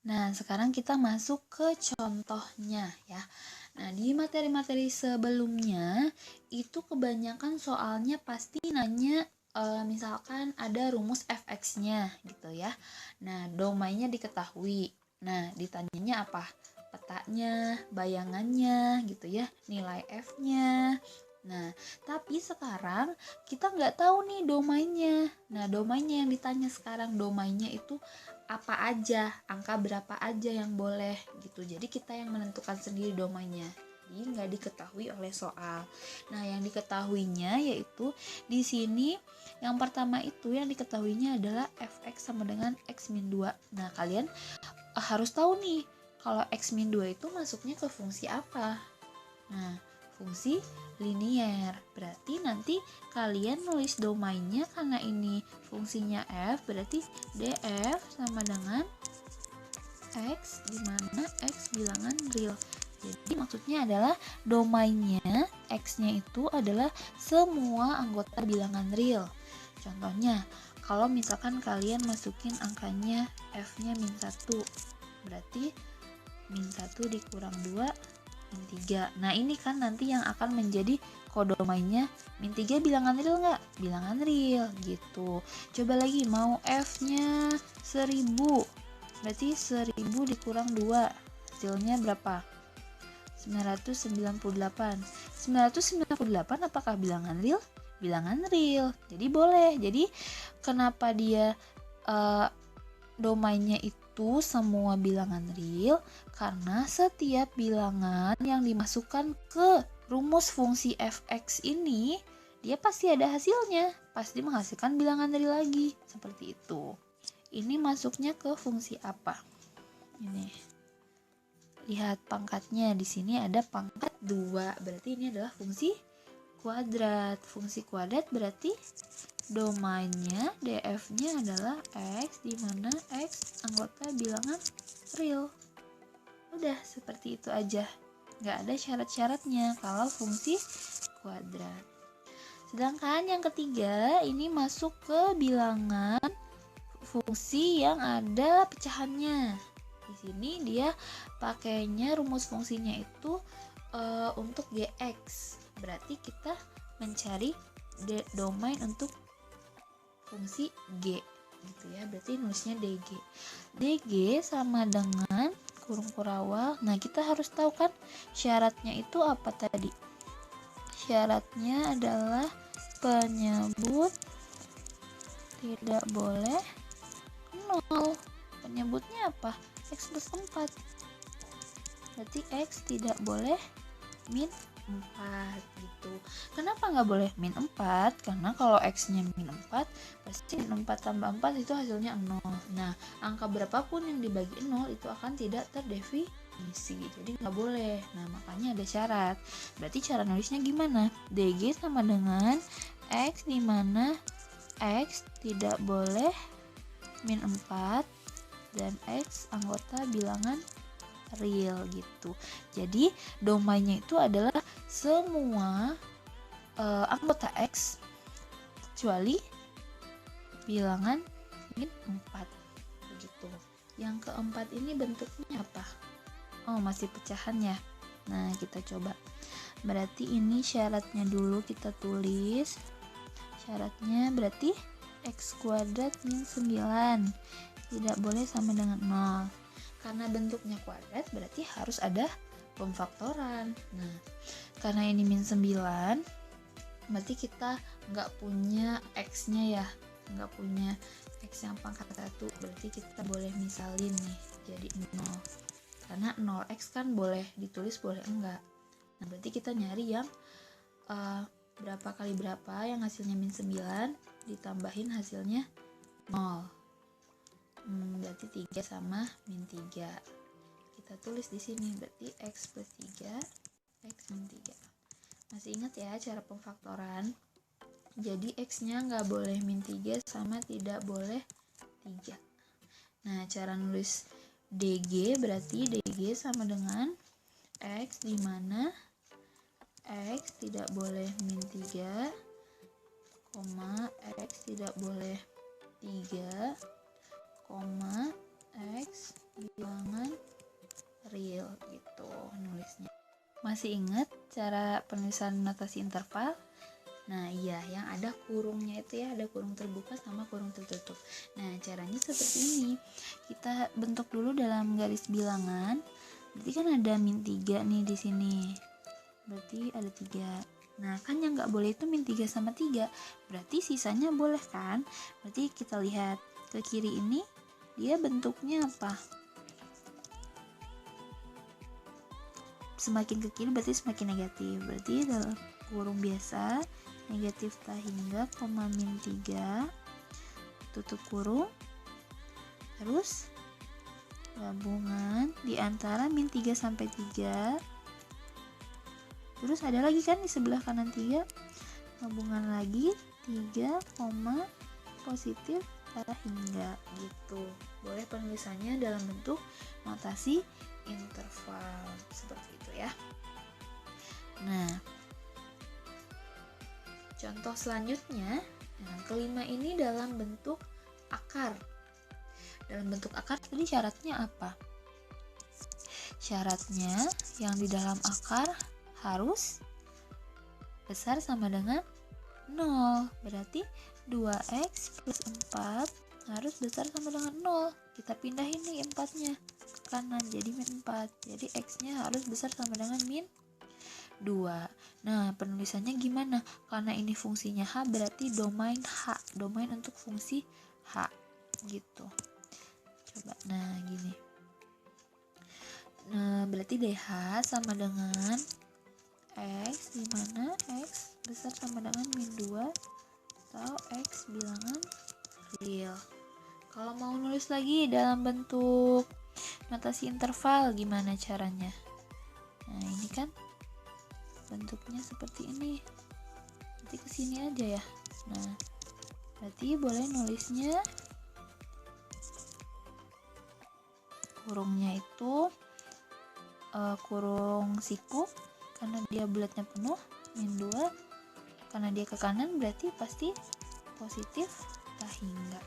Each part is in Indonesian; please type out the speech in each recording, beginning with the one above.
Nah, sekarang kita masuk ke contohnya ya. Nah, di materi-materi sebelumnya itu kebanyakan soalnya pasti nanya misalkan ada rumus fx-nya gitu ya. Nah, domainnya diketahui. Nah, ditanyanya apa? Petanya, bayangannya gitu ya, nilai f-nya. Nah, tapi sekarang kita nggak tahu nih domainnya. Nah, domainnya yang ditanya sekarang, domainnya itu apa aja, angka berapa aja yang boleh gitu. Jadi kita yang menentukan sendiri domainnya. Jadi nggak diketahui oleh soal. Nah, yang diketahuinya yaitu di sini yang pertama itu yang diketahuinya adalah fx sama dengan x min 2. Nah, kalian harus tahu nih kalau x min 2 itu masuknya ke fungsi apa. Nah, fungsi linier. Berarti nanti kalian nulis domainnya karena ini fungsinya f, berarti df sama dengan x di mana x bilangan real. Jadi maksudnya adalah domainnya x-nya itu adalah semua anggota bilangan real. Contohnya, kalau misalkan kalian masukin angkanya f-nya min 1, berarti min 1 dikurang 2 min 3. Nah, ini kan nanti yang akan menjadi kodomainnya min 3 bilangan real nggak? Bilangan real gitu. Coba lagi, mau f-nya 1000. Berarti 1000 dikurang 2. Hasilnya berapa? 998. 998 apakah bilangan real? Bilangan real. Jadi boleh. Jadi kenapa dia domainnya itu semua bilangan real? Karena setiap bilangan yang dimasukkan ke rumus fungsi fx ini, dia pasti ada hasilnya, pasti menghasilkan bilangan real lagi, seperti itu. Ini masuknya ke fungsi apa? Ini. Lihat pangkatnya, di sini ada pangkat 2, berarti ini adalah fungsi kuadrat. Fungsi kuadrat berarti domainnya df-nya adalah x, di mana x anggota bilangan real. Udah seperti itu aja, nggak ada syarat-syaratnya kalau fungsi kuadrat. Sedangkan yang ketiga ini masuk ke bilangan fungsi yang ada pecahannya. Di sini dia pakainya rumus fungsinya itu untuk gx. Berarti kita mencari domain untuk fungsi g gitu ya. Berarti nulisnya dg. Dg sama dengan kurung kurawal. Nah, kita harus tahu kan syaratnya itu apa tadi? Syaratnya adalah penyebut tidak boleh 0. Penyebutnya apa? X plus 4. Berarti X tidak boleh min 4 gitu. Kenapa nggak boleh min 4? Karena kalau X-nya min 4, pasti min 4 tambah 4 itu hasilnya 0. Nah, angka berapapun yang dibagi 0 itu akan tidak terdefinisi. Jadi nggak boleh. Nah, makanya ada syarat. Berarti cara nulisnya gimana? DG sama dengan X, di mana X tidak boleh min 4 dan X anggota bilangan real gitu. Jadi domainnya itu adalah semua anggota X kecuali bilangan min 4 begitu. Yang keempat ini bentuknya apa? Oh, masih pecahan ya. Nah, kita coba. Berarti ini syaratnya dulu kita tulis. Syaratnya berarti x kuadrat min 9 tidak boleh sama dengan 0. Karena bentuknya kuadrat berarti harus ada pemfaktoran. Nah, karena ini min 9, berarti kita nggak punya x-nya ya, nggak punya x yang pangkat 1, berarti kita boleh misalin nih jadi 0. Karena 0x kan boleh ditulis, boleh enggak. Nah, berarti kita nyari yang berapa kali berapa yang hasilnya min 9 ditambahin hasilnya 0. Berarti 3 sama min 3. Kita tulis di sini berarti x plus 3, x min 3. Masih ingat ya cara pemfaktoran? Jadi x-nya nggak boleh min 3 sama tidak boleh 3. Nah, cara nulis dg berarti dg sama dengan x, di mana x tidak boleh min 3, x tidak boleh 3, X bilangan real gitu nulisnya. Masih ingat cara penulisan notasi interval? Nah iya, yang ada kurungnya itu ya, ada kurung terbuka sama kurung tertutup. Nah caranya seperti ini, kita bentuk dulu dalam garis bilangan. Berarti kan ada -3 nih di sini, berarti ada 3. Nah kan yang nggak boleh itu -3 sama 3, berarti sisanya boleh kan. Berarti kita lihat ke kiri ini, dia bentuknya apa? Semakin ke kiri berarti semakin negatif, berarti dalam kurung biasa negatif tak hingga, koma -3, tutup kurung, terus gabungan di antara -3 sampai 3, terus ada lagi kan di sebelah kanan 3, gabungan lagi 3, koma positif tak hingga gitu. Boleh penulisannya dalam bentuk notasi interval seperti itu ya. Nah, contoh selanjutnya, kelima ini dalam bentuk akar. Dalam bentuk akar tadi syaratnya apa? Syaratnya yang di dalam akar harus besar sama dengan 0. Berarti 2x plus 4 harus besar sama dengan 0. Kita pindahin nih 4-nya ke kanan jadi -4. Jadi x-nya harus besar sama dengan -2. Nah, penulisannya gimana? Karena ini fungsinya H, berarti domain H, domain untuk fungsi H gitu. Coba, nah gini. Nah, berarti DH sama dengan X, di mana X besar sama dengan -2 atau X bilangan real. Kalau mau nulis lagi dalam bentuk notasi interval, gimana caranya? Nah, ini kan bentuknya seperti ini, nanti kesini aja ya. Nah berarti boleh nulisnya kurungnya itu kurung siku karena dia bulatnya penuh, -2 karena dia ke kanan berarti pasti positif tak hingga.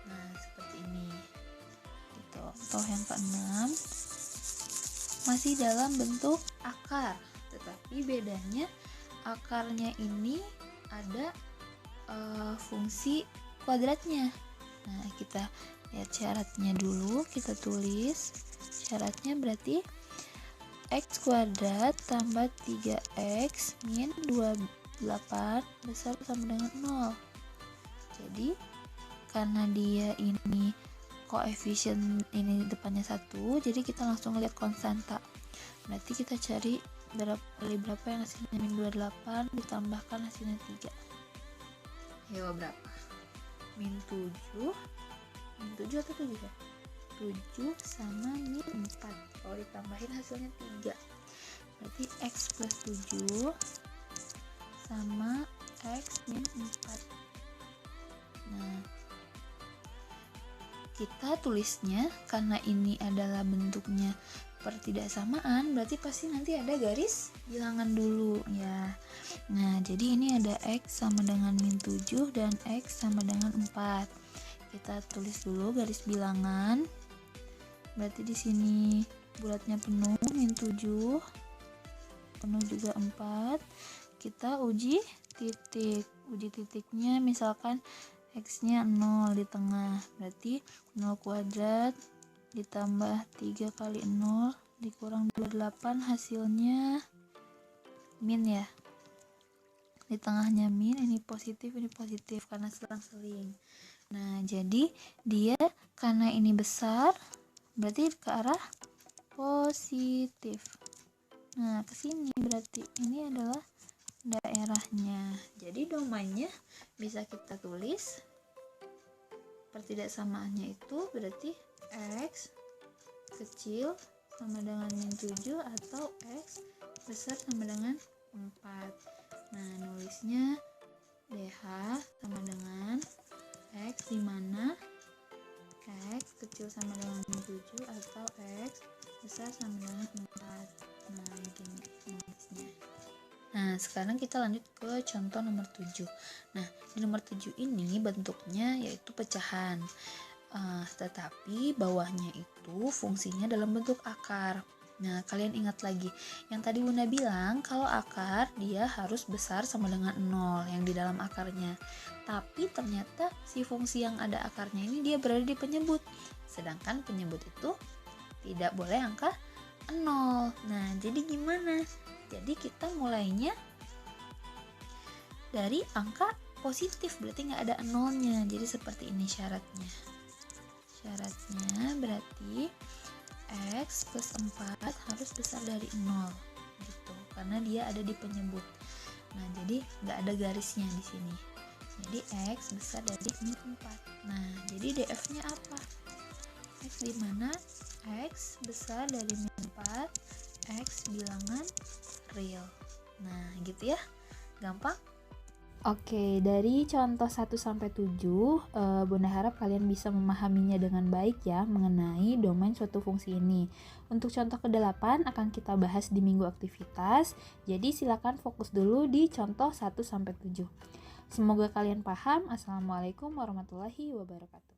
Nah seperti ini gitu. Contoh yang ke-6 masih dalam bentuk akar, tetapi bedanya akarnya ini ada fungsi kuadratnya. Nah kita lihat syaratnya dulu, kita tulis syaratnya berarti x kuadrat tambah 3x min 28 besar sama dengan 0. Jadi karena dia ini koefisien ini depannya 1, jadi kita langsung lihat konstanta. Berarti kita cari berapa yang hasilnya -28 ditambahkan hasilnya 3. Ya berapa? -7 atau 7 ya? 7 sama -4. Kalau ditambahin hasilnya 3. Berarti x plus 7 sama x min 4. Nah, kita tulisnya karena ini adalah bentuknya pertidaksamaan, berarti pasti nanti ada garis bilangan dulu ya. Nah, jadi ini ada x sama dengan -7 dan x sama dengan 4. Kita tulis dulu garis bilangan. Berarti di sini bulatnya penuh, -7, penuh juga 4. Kita uji titik. Uji titiknya misalkan x-nya 0 di tengah, berarti 0 kuadrat ditambah 3 kali 0 dikurang 28 hasilnya min ya. Di tengahnya min, ini positif karena selang-seling. Nah, jadi dia karena ini besar berarti ke arah positif. Nah, ke sini berarti ini adalah daerahnya. Jadi domainnya bisa kita tulis pertidaksamaannya itu berarti x kecil sama dengan -7 atau x besar sama dengan 4. Nah, nulisnya DH sama dengan x di mana x kecil sama dengan -7 atau x besar sama dengan 4. Nah, gini nulisnya. Nah, sekarang kita lanjut ke contoh nomor 7. Nah, di nomor 7 ini bentuknya yaitu pecahan. Tetapi bawahnya itu fungsinya dalam bentuk akar. Nah, kalian ingat lagi yang tadi Bunda bilang kalau akar dia harus besar sama dengan 0 yang di dalam akarnya. Tapi ternyata si fungsi yang ada akarnya ini dia berada di penyebut. Sedangkan penyebut itu tidak boleh angka 0. Nah, jadi gimana? Jadi kita mulainya dari angka positif, berarti nggak ada 0-nya. Jadi seperti ini syaratnya. Syaratnya berarti X plus 4 harus besar dari 0 gitu, karena dia ada di penyebut. Nah, jadi nggak ada garisnya di sini. Jadi X besar dari min 4. Nah, jadi DF-nya apa? X di mana? X besar dari min 4, X bilangan real. Nah, gitu ya. Gampang? Oke, dari contoh 1-7, Bunda harap kalian bisa memahaminya dengan baik ya mengenai domain suatu fungsi ini. Untuk contoh ke-8 akan kita bahas di minggu aktivitas, jadi silakan fokus dulu di contoh 1-7. Semoga kalian paham. Assalamualaikum warahmatullahi wabarakatuh.